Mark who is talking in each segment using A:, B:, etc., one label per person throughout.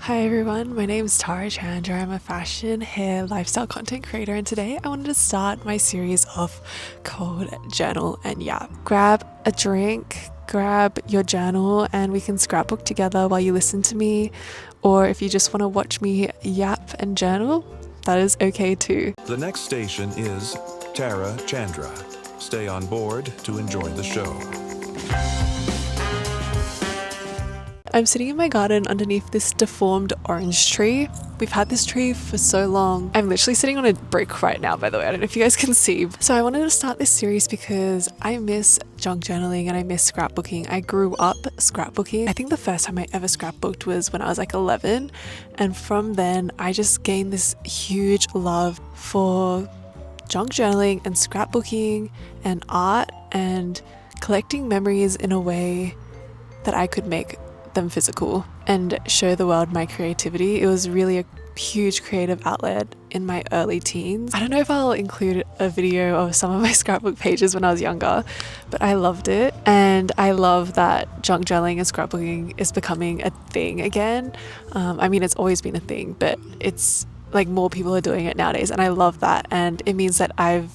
A: Hi everyone, my name is Tara Chandra. I'm a fashion, hair, lifestyle content creator, and today I wanted to start my series off called Journal and Yap. Grab a drink, grab your journal, and we can scrapbook together while you listen to me, or if you just want to watch me yap and journal, that is okay too.
B: The next station is Tara Chandra. Stay on board to enjoy the show.
A: I'm sitting in my garden underneath this deformed orange tree. We've had this tree for so long. I'm literally sitting on a brick right now, by the way. I don't know if you guys can see. So I wanted to start this series because I miss junk journaling and I miss scrapbooking. I grew up scrapbooking. I think the first time I ever scrapbooked was when I was like 11. And from then I just gained this huge love for junk journaling and scrapbooking and art and collecting memories in a way that I could make them physical and show the world my creativity. It was really a huge creative outlet in my early teens. I don't know if I'll include a video of some of my scrapbook pages when I was younger, but I loved it. And I love that junk journaling and scrapbooking is becoming a thing again. I mean, it's always been a thing, but it's like more people are doing it nowadays, and I love that. And it means that I've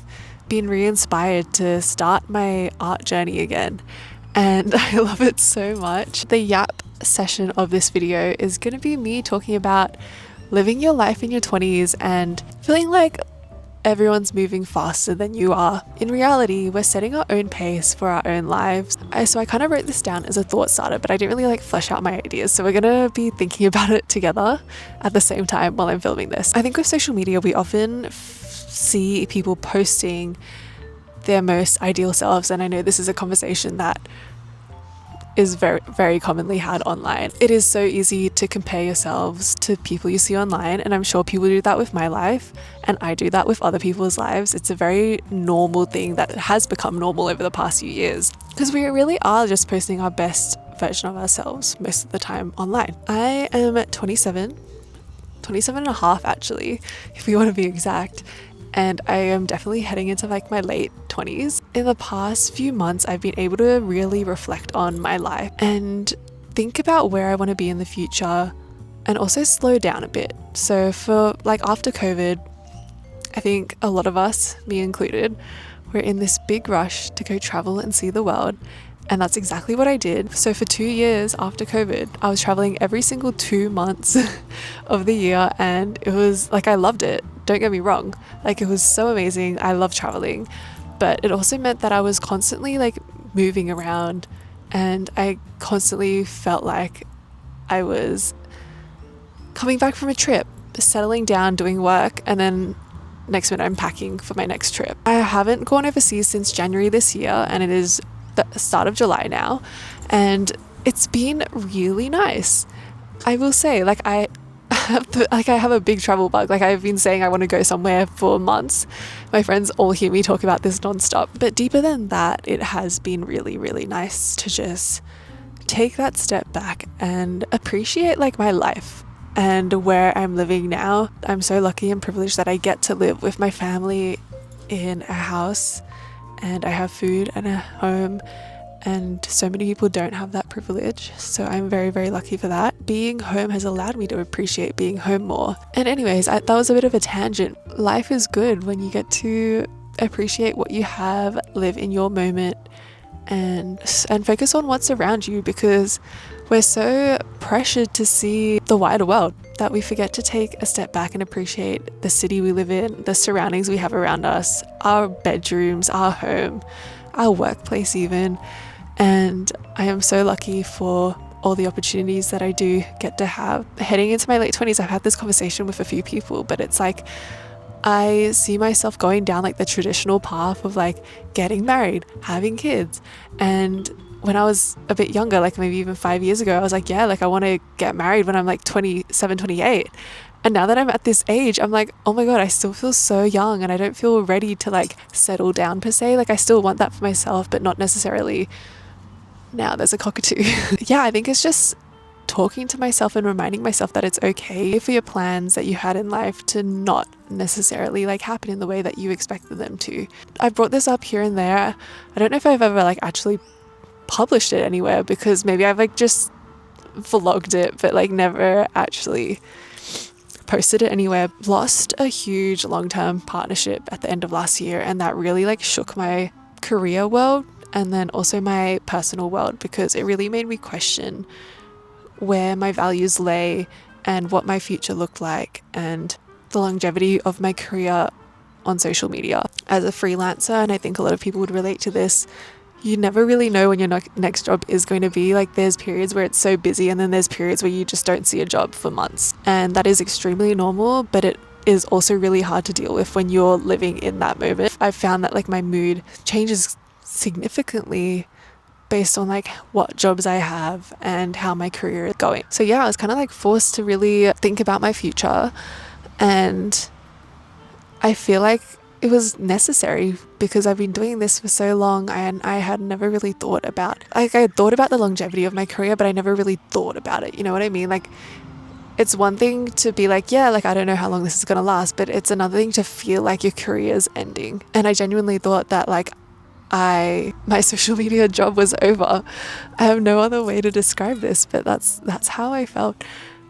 A: been re-inspired to start my art journey again, and I love it so much. The Yap session of this video is going to be me talking about living your life in your 20s and feeling like everyone's moving faster than you are. In reality, we're setting our own pace for our own lives. So I kind of wrote this down as a thought starter, but I didn't really flesh out my ideas. So we're going to be thinking about it together at the same time while I'm filming this. I think with social media, we often see people posting their most ideal selves. And I know this is a conversation that is very, very commonly had online. It is so easy to compare yourselves to people you see online, and I'm sure people do that with my life, and I do that with other people's lives. It's a very normal thing that has become normal over the past few years, because we really are just posting our best version of ourselves most of the time online. I am 27 and a half actually, if we want to be exact, and I am definitely heading into my late 20s. In the past few months, I've been able to really reflect on my life and think about where I want to be in the future, and also slow down a bit. So for after COVID, I think a lot of us, me included, were in this big rush to go travel and see the world. And that's exactly what I did. So for 2 years after COVID, I was traveling every single 2 months of the year, and it was I loved it. Don't get me wrong. It was so amazing. I love traveling, but it also meant that I was constantly moving around, and I constantly felt like I was coming back from a trip, settling down, doing work, and then next minute I'm packing for my next trip. I haven't gone overseas since January this year, and it is the start of July now, and it's been really nice. I will say, I have a big travel bug. I've been saying I want to go somewhere for months. My friends all hear me talk about this nonstop, but deeper than that, it has been really, really nice to just take that step back and appreciate my life and where I'm living now. I'm so lucky and privileged that I get to live with my family in a house, and I have food and a home, and so many people don't have that privilege. So I'm very, very lucky for that. Being home has allowed me to appreciate being home more. And anyways, that was a bit of a tangent. Life is good when you get to appreciate what you have, live in your moment, and focus on what's around you, because we're so pressured to see the wider world that we forget to take a step back and appreciate the city we live in, the surroundings we have around us, our bedrooms, our home, our workplace even. And I am so lucky for all the opportunities that I do get to have. Heading into my late 20s, I've had this conversation with a few people, but it's I see myself going down the traditional path of getting married, having kids. And when I was a bit younger, maybe even 5 years ago, I was I want to get married when I'm 27, 28. And now that I'm at this age, I'm oh my God, I still feel so young, and I don't feel ready to settle down per se. I still want that for myself, but not necessarily now. There's a cockatoo. Yeah, I think it's just talking to myself and reminding myself that it's okay for your plans that you had in life to not necessarily happen in the way that you expected them to. I brought this up here and there. I don't know if I've ever actually published it anywhere, because maybe I've just vlogged it, but like never actually posted it anywhere. Lost a huge long-term partnership at the end of last year, and that really like shook my career world and then also my personal world, because it really made me question where my values lay and what my future looked like and the longevity of my career on social media as a freelancer. And I think a lot of people would relate to this. You never really know when your next job is going to be. Like, there's periods where it's so busy, and then there's periods where you just don't see a job for months, and that is extremely normal, but it is also really hard to deal with when you're living in that moment. I've found that like my mood changes significantly based on like what jobs I have and how my career is going. So yeah, I was kind of like forced to really think about my future, and I feel like it was necessary because I've been doing this for so long, and I had never really thought about, like, I thought about the longevity of my career, but I never really thought about it. You know what I mean? Like, it's one thing to be like, yeah, like, I don't know how long this is going to last, but it's another thing to feel like your career is ending. And I genuinely thought that like my social media job was over. I have no other way to describe this, but that's how I felt,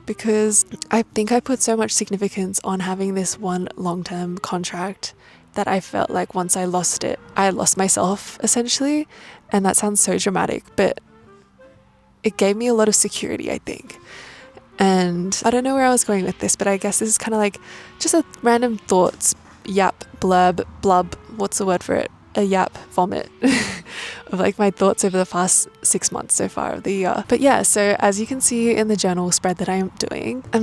A: because I think I put so much significance on having this one long-term contract that I felt like once I lost it, I lost myself essentially. And that sounds so dramatic, but it gave me a lot of security, I think. And I don't know where I was going with this, but I guess this is kind of like just a random thoughts, yap, blurb, blub, what's the word for it? A yap vomit of like my thoughts over the past 6 months so far of the year. But yeah, so as you can see in the journal spread that I'm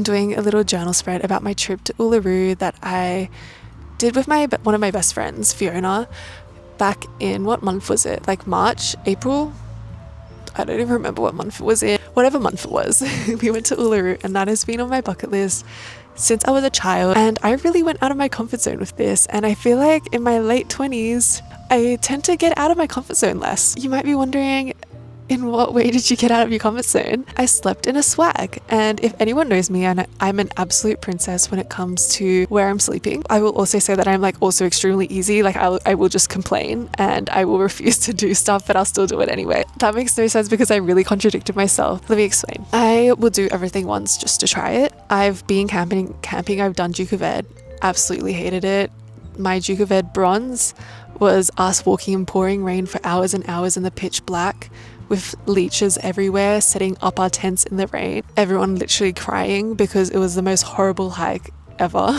A: doing a little journal spread about my trip to Uluru that I did with one of my best friends, Fiona, back in, what month was it? Like March, April? I don't even remember what month it was in. Whatever month it was, we went to Uluru, and that has been on my bucket list since I was a child. And I really went out of my comfort zone with this, and I feel like in my late 20s, I tend to get out of my comfort zone less. You might be wondering, in what way did you get out of your comfort zone? I slept in a swag, and if anyone knows me, I'm an absolute princess when it comes to where I'm sleeping. I will also say that I'm like also extremely easy. Like I will just complain and I will refuse to do stuff, but I'll still do it anyway. That makes no sense because I really contradicted myself. Let me explain. I will do everything once just to try it. I've been camping. I've done Duke of Ed. Absolutely hated it. My Duke of Ed bronze was us walking in pouring rain for hours and hours in the pitch black, with leeches everywhere, setting up our tents in the rain. Everyone literally crying because it was the most horrible hike ever.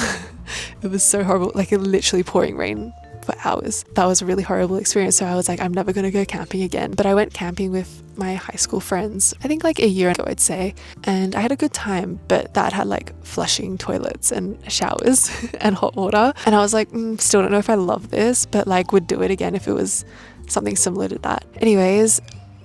A: It was so horrible, like it literally pouring rain for hours. That was a really horrible experience. So I was like, I'm never gonna go camping again. But I went camping with my high school friends, I think like a year ago, I'd say, and I had a good time, but that had like flushing toilets and showers and hot water. And I was like, still don't know if I love this, but like would do it again if it was something similar to that. Anyways,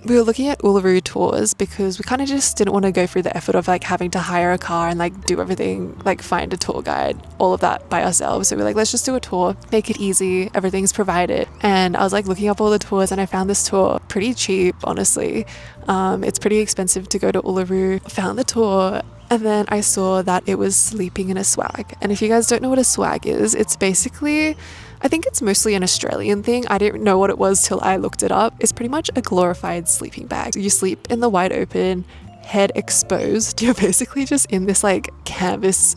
A: we were looking at Uluru tours because we kind of just didn't want to go through the effort of like having to hire a car and like do everything, like find a tour guide, all of that by ourselves. So we're like, let's just do a tour, make it easy, everything's provided. And I was like looking up all the tours, and I found this tour pretty cheap, honestly. It's pretty expensive to go to Uluru. Found the tour, and then I saw that it was sleeping in a swag. And if you guys don't know what a swag is, it's basically, I think it's mostly an Australian thing. I didn't know what it was till I looked it up. It's pretty much a glorified sleeping bag. You sleep in the wide open, head exposed. You're basically just in this like canvas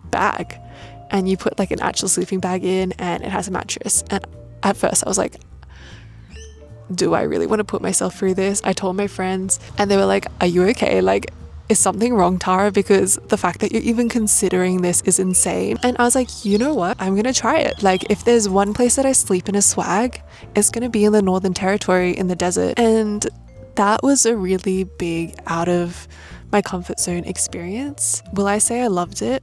A: bag, and you put like an actual sleeping bag in, and it has a mattress. And at first I was like, do I really want to put myself through this? I told my friends, and they were like, are you okay? Like, is something wrong, Tara? Because the fact that you're even considering this is insane. And I was like, you know what? I'm gonna try it. Like, if there's one place that I sleep in a swag, it's gonna be in the Northern Territory in the desert. And that was a really big out of my comfort zone experience. Will I say I loved it?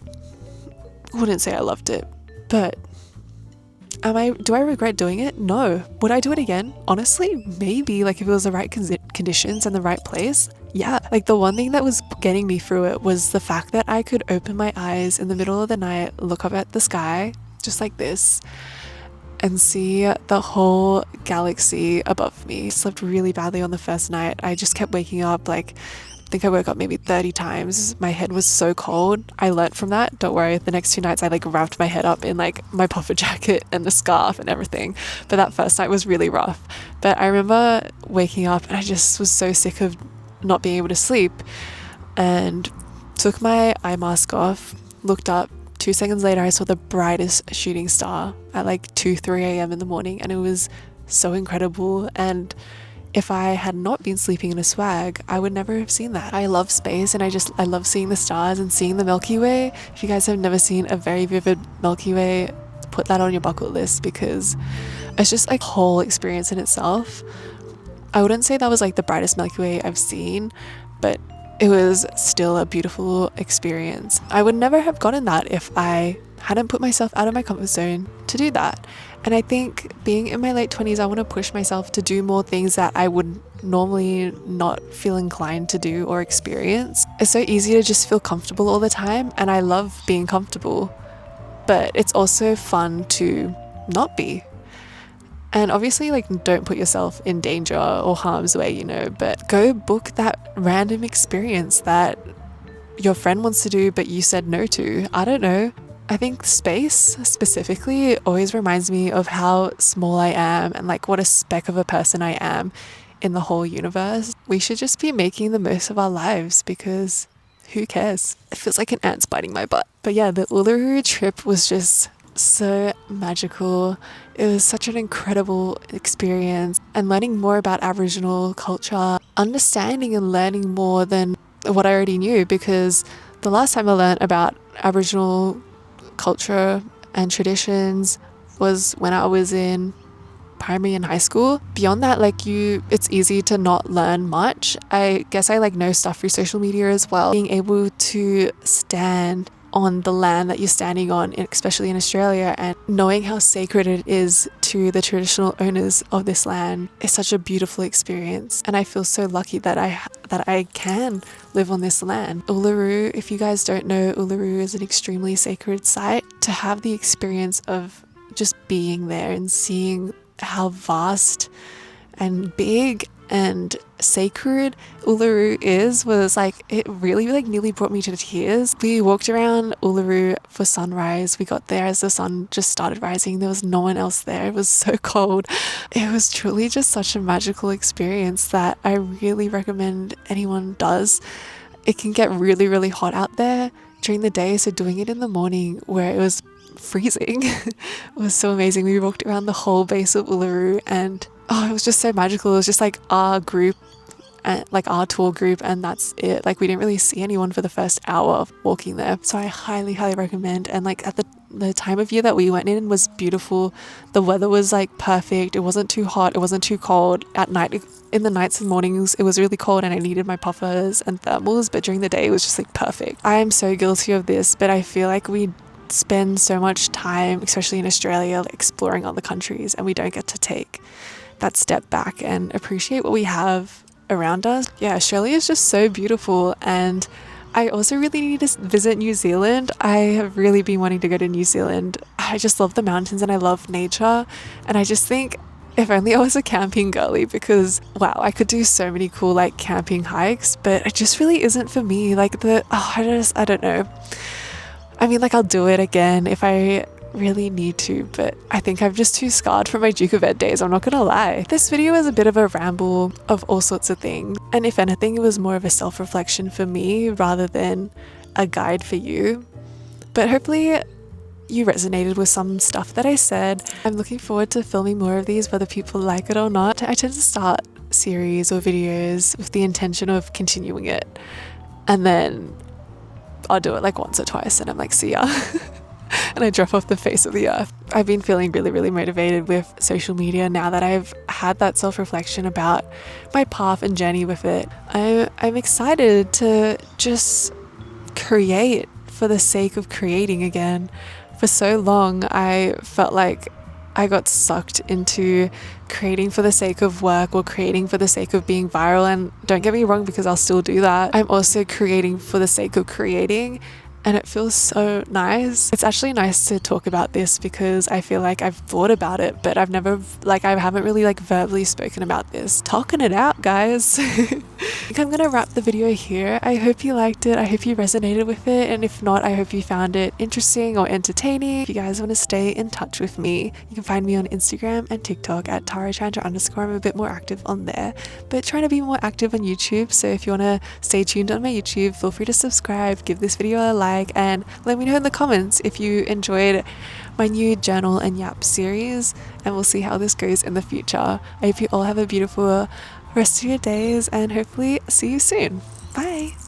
A: I wouldn't say I loved it, but do I regret doing it? No. Would I do it again? Honestly, maybe, like if it was the right conditions and the right place. Yeah, like the one thing that was getting me through it was the fact that I could open my eyes in the middle of the night, look up at the sky, just like this, and see the whole galaxy above me. Slept really badly on the first night. I just kept waking up, like, I think I woke up maybe 30 times. My head was so cold. I learnt from that. Don't worry, the next 2 nights I like wrapped my head up in like my puffer jacket and the scarf and everything. But that first night was really rough. But I remember waking up and I just was so sick of not being able to sleep. and took my eye mask off, looked up. 2 seconds later, I saw the brightest shooting star at like 3 a.m. in the morning, and it was so incredible. And if I had not been sleeping in a swag, I would never have seen that. I love space, and I love seeing the stars and seeing the Milky Way. If you guys have never seen a very vivid Milky Way, put that on your bucket list, because it's just like a whole experience in itself. I wouldn't say that was like the brightest Milky Way I've seen, but it was still a beautiful experience. I would never have gotten that if I hadn't put myself out of my comfort zone to do that. And I think being in my late 20s, I want to push myself to do more things that I would normally not feel inclined to do or experience. It's so easy to just feel comfortable all the time, and I love being comfortable, but it's also fun to not be. And obviously, like, don't put yourself in danger or harm's way, you know, but go book that random experience that your friend wants to do but you said no to. I don't know. I think space specifically always reminds me of how small I am and like what a speck of a person I am in the whole universe. We should just be making the most of our lives, because who cares? It feels like an ant's biting my butt. But yeah, the Uluru trip was just so magical. It was such an incredible experience, and learning more about Aboriginal culture, understanding and learning more than what I already knew, because the last time I learned about Aboriginal culture and traditions was when I was in primary and high school. Beyond that, like, it's easy to not learn much. I guess I like know stuff through social media as well. Being able to stand on the land that you're standing on, especially in Australia, and knowing how sacred it is to the traditional owners of this land is such a beautiful experience. And I feel so lucky that I can live on this land. Uluru, if you guys don't know, Uluru is an extremely sacred site. To have the experience of just being there and seeing how vast and big and sacred Uluru was like, it really like nearly brought me to tears. We walked around Uluru for sunrise. We got there as the sun just started rising. There was no one else there. It was so cold. It was truly just such a magical experience that I really recommend anyone does. It can get really, really hot out there during the day, so doing it in the morning where it was freezing was so amazing. We walked around the whole base of Uluru, and it was just so magical. It was just like our group, like our tour group, and that's it. Like, we didn't really see anyone for the first hour of walking there. So I highly, highly recommend. And like at the time of year that we went in was beautiful. The weather was like perfect. It wasn't too hot. It wasn't too cold. At night, in the nights and mornings, it was really cold and I needed my puffers and thermals, but during the day it was just like perfect. I am so guilty of this, but I feel like we spend so much time, especially in Australia, like exploring other countries, and we don't get to take that step back and appreciate what we have around us. Yeah, Australia is just so beautiful, and I also really need to visit New Zealand. I have really been wanting to go to New Zealand. I just love the mountains and I love nature, and I just think if only I was a camping girly, because wow, I could do so many cool like camping hikes, but it just really isn't for me. Like I don't know. I mean, like, I'll do it again if I really need to, but I think I'm just too scarred from my Duke of Ed days, I'm not gonna lie. This video is a bit of a ramble of all sorts of things, and if anything, it was more of a self-reflection for me rather than a guide for you. But hopefully you resonated with some stuff that I said. I'm looking forward to filming more of these, whether people like it or not. I tend to start series or videos with the intention of continuing it, and then I'll do it like once or twice and I'm like, see ya. And I drop off the face of the earth. I've been feeling really, really motivated with social media now that I've had that self-reflection about my path and journey with it. I'm excited to just create for the sake of creating again. For so long, I felt like I got sucked into creating for the sake of work or creating for the sake of being viral. And don't get me wrong, because I'll still do that. I'm also creating for the sake of creating. and it feels so nice. It's actually nice to talk about this because I feel like I've thought about it, but I've never, like, I haven't really like verbally spoken about this. Talking it out, guys. I think I'm gonna wrap the video here. I hope you liked it. I hope you resonated with it, and if not, I hope you found it interesting or entertaining. If you guys want to stay in touch with me, you can find me on Instagram and TikTok at tarachandra_. I'm a bit more active on there, but trying to be more active on YouTube. So if you want to stay tuned on my YouTube, feel free to subscribe, give this video a like, and let me know in the comments if you enjoyed my new journal and yap series, and we'll see how this goes in the future. I hope you all have a beautiful rest of your days, and hopefully see you soon. Bye.